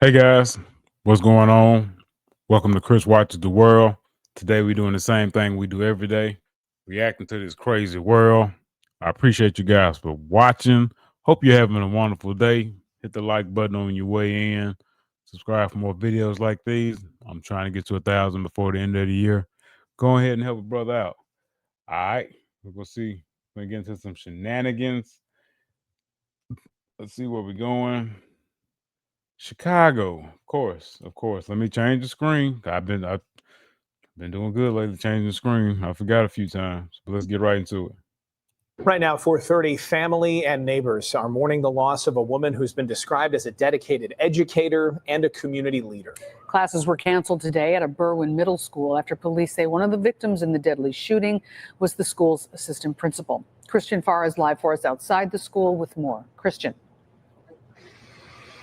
Hey guys, what's going on? Welcome to Chris Watches the World. Today we're doing the same thing we do every day, reacting to this crazy world. I appreciate you guys for watching. Hope you're having a wonderful day. Hit the like button on your way in. Subscribe for more videos like these. I'm trying to get to 1,000 before the end of the year. Go ahead and help a brother out. All right, we're gonna see. We're gonna get into some shenanigans. Let's see where we're going. Chicago, of course. Let me change the screen. I've been doing good lately, changing the screen. I forgot a few times, but let's get right into it. Right now, 4:30, family and neighbors are mourning the loss of a woman who's been described as a dedicated educator and a community leader. Classes were canceled today at a Berwyn middle school after police say one of the victims in the deadly shooting was the school's assistant principal. Christian Farr is live for us outside the school with more. Christian.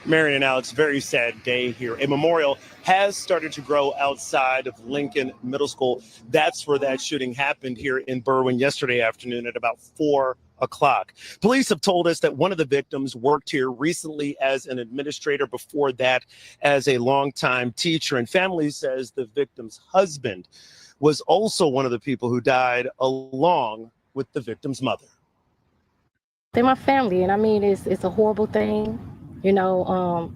Marion and Alex, very sad day here. A memorial has started to grow outside of Lincoln Middle School. That's where that shooting happened here in Berwyn yesterday afternoon at about 4 o'clock. Police have told us that one of the victims worked here recently as an administrator, before that as a longtime teacher. And family says the victim's husband was also one of the people who died, along with the victim's mother. They're my family, and I mean, it's a horrible thing. I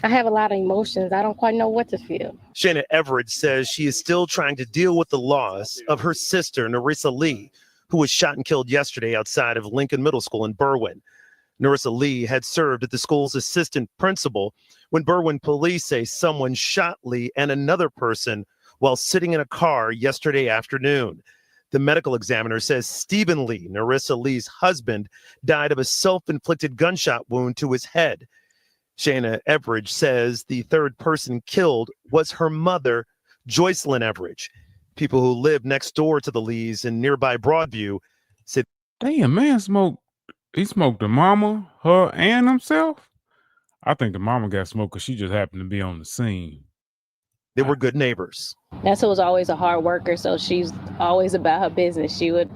have a lot of emotions. I don't quite know what to feel. Shayna Everett says she is still trying to deal with the loss of her sister, Nerissa Lee, who was shot and killed yesterday outside of Lincoln Middle School in Berwyn. Nerissa Lee had served as the school's assistant principal when Berwyn police say someone shot Lee and another person while sitting in a car yesterday afternoon. The medical examiner says Stephen Lee, Nerissa Lee's husband, died of a self-inflicted gunshot wound to his head. Shayna Everidge says the third person killed was her mother, Joycelyn Everidge. People who live next door to the Lees in nearby Broadview said, Damn, man, he smoked the mama, her, and himself. I think the mama got smoked because she just happened to be on the scene. they were good neighbors. Nessa was always a hard worker, so she's always about her business. She would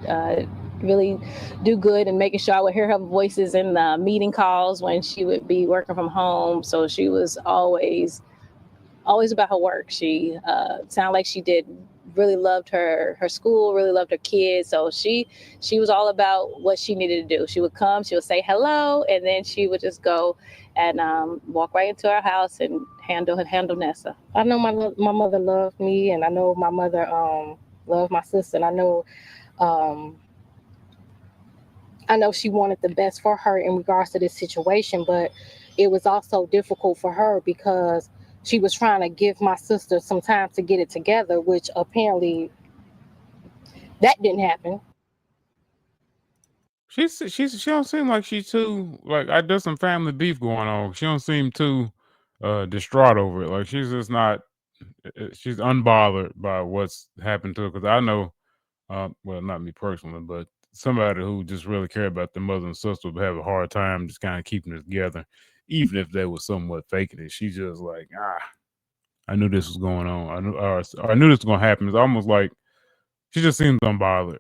really do good and making sure I would hear her voices in the meeting calls when she would be working from home. So she was always about her work. She sounded like she really loved her school, really loved her kids. So she was all about what she needed to do. She would come, she would say hello, and then she would just go and walk right into our house and handle Nessa. I know my mother loved me, and I know my mother loved my sister, and I know she wanted the best for her in regards to this situation, but it was also difficult for her because she was trying to give my sister some time to get it together, which apparently that didn't happen. She don't seem like she's too, like, there's some family beef going on. She don't seem too distraught over it. Like, she's just not. She's unbothered by what's happened to her. Because I know, well, not me personally, but somebody who just really cared about the mother and sister would have a hard time just kind of keeping it together, even if they were somewhat faking it. She's just like, I knew this was going on. I knew this was going to happen. It's almost like she just seems unbothered.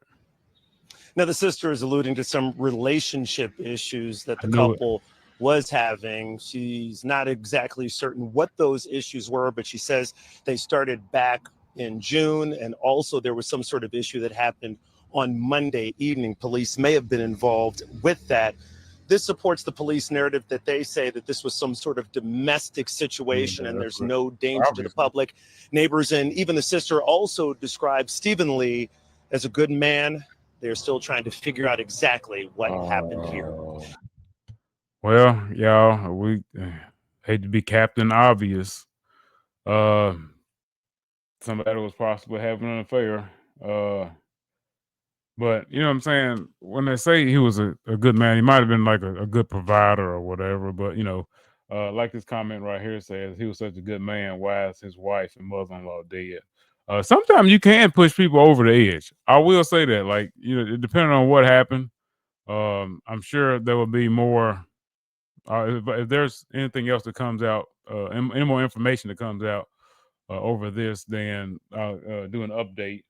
Now, the sister is alluding to some relationship issues that the I knew it. couple was having. She's not exactly certain what those issues were, but she says they started back in June, and also there was some sort of issue that happened on Monday evening. Police may have been involved with that. This supports the police narrative that they say that this was some sort of domestic situation and there's no danger to the public. Neighbors and even the sister also described Stephen Lee as a good man. They're still trying to figure out exactly what happened here. Well, y'all, we hate to be Captain Obvious. Somebody was possibly having an affair. But you know what I'm saying? When they say he was a good man, he might have been like a good provider or whatever. But like this comment right here says, he was such a good man. Why is his wife and mother-in-law dead? Sometimes you can push people over the edge. I will say that, like, depending on what happened, I'm sure there will be more. If there's anything else that comes out, any more information that comes out over this, then I'll do an update.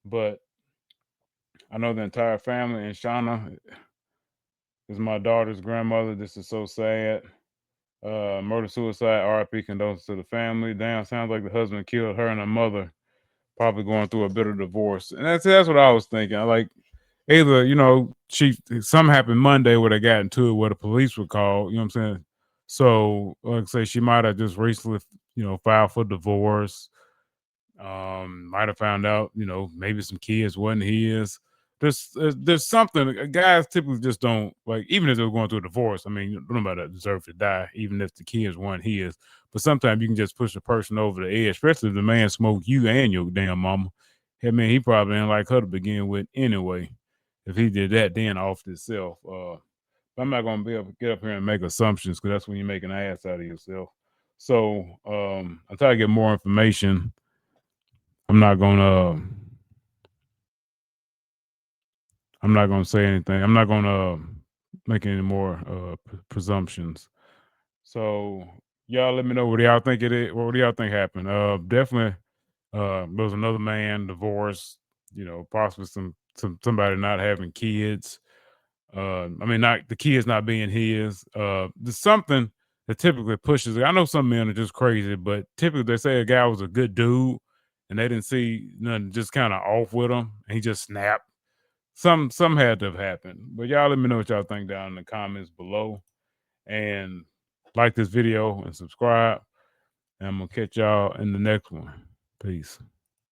But I know the entire family, and Shauna is my daughter's grandmother. This is so sad. Murder suicide. RIP condolences to the family. Damn, sounds like the husband killed her and her mother. Probably going through a bitter divorce. And that's what I was thinking. Like either, something happened Monday where they got into it where the police were called, you know what I'm saying? So like I say, she might have just recently, filed for divorce. Might have found out, maybe some kids wasn't his. There's something guys typically just don't like, even if they're going through a divorce. I mean, nobody deserves to die, even if the kids weren't his. But sometimes you can just push a person over the edge, especially if the man smoked you and your damn mama. I mean, he probably didn't like her to begin with anyway. If he did that, then off himself. I'm not gonna be able to get up here and make assumptions because that's when you make an ass out of yourself. So until I get more information, I'm not gonna say anything. I'm not gonna make any more presumptions. So y'all let me know what y'all think it is. What do y'all think happened? Definitely there was another man divorced, possibly somebody not having kids. I mean, not the kids not being his. There's something that typically pushes. I know some men are just crazy, but typically they say a guy was a good dude and they didn't see nothing just kind of off with him and he just snapped. Some had to have happened. But y'all let me know what y'all think down in the comments below. And like this video and subscribe. And I'm gonna catch y'all in the next one. Peace.